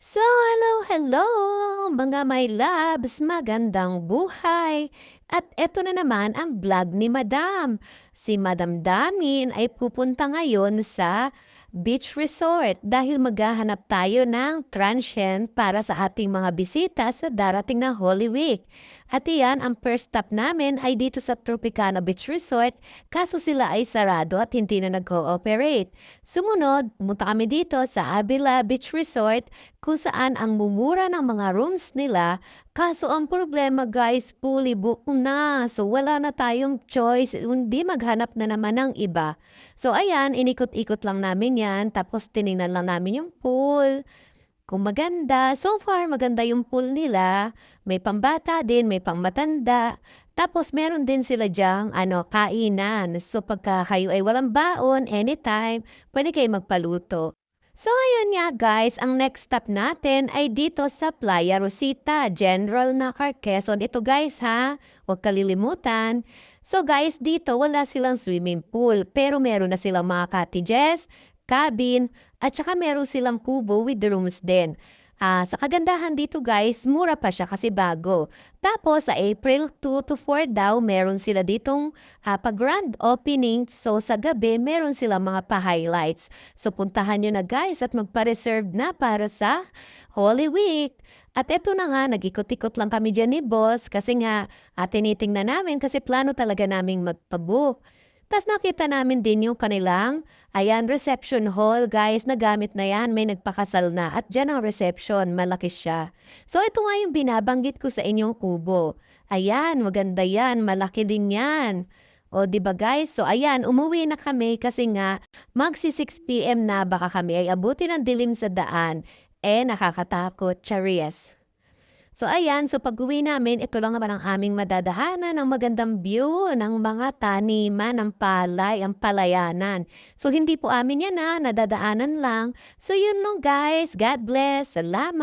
So, hello, hello mga my loves, magandang buhay. At eto na naman ang vlog ni Madam. Si Madam Damin ay pupunta ngayon sa beach resort dahil maghahanap tayo ng transient para sa ating mga bisita sa darating na Holy Week. At iyan, ang first stop namin ay dito sa Tropicana Beach Resort, kaso sila ay sarado at hindi na nag-cooperate. Sumunod, pumunta kami dito sa Avila Beach Resort kung saan ang mumura ng mga rooms nila, kaso ang problema guys, fully booked na. So wala na tayong choice, hindi maghanap na naman ng iba. So ayan, inikot-ikot lang namin yan, tapos tiningnan lang namin yung pool. Kung maganda, so far maganda yung pool nila. May pambata din, may pangmatanda. Tapos meron din sila diyang kainan. So pagka kayo ay walang baon, anytime, pwede kayo magpaluto. So ayun nga guys, ang next stop natin ay dito sa Playa Rosita, General na Quezon. Ito guys ha, huwag kalilimutan. So guys, dito wala silang swimming pool, pero meron na silang mga cottages, cabin, at saka meron silang kubo with the rooms din. Sa kagandahan dito guys, mura pa siya kasi bago. Tapos sa April 2 to 4 daw, meron sila ditong pag-grand opening. So sa gabi, meron sila mga pa-highlights. So puntahan nyo na guys at magpa-reserve na para sa Holy Week. At eto na nga, nag-ikot-ikot lang kami dyan ni boss kasi nga tinitingnan namin kasi plano talaga naming magpabook. Tas nakita namin din yung kanilang, ayan, reception hall, guys, nagamit na yan, may nagpakasal na, at dyan ang reception, malaki siya. So ito nga yung binabanggit ko sa inyong kubo. Ayan, maganda yan, malaki din yan. O, di ba guys? So ayan, umuwi na kami kasi nga magsi 6 p.m. na baka kami ay abuti ng dilim sa daan. Nakakatakot, charies. So ayan, so pag-uwi namin, ito lang naman ang aming madadahanan ng magandang view ng mga taniman ng palay, ang palayanan. So hindi po amin yan nadadaanan lang. So yun lang guys, God bless, salamat.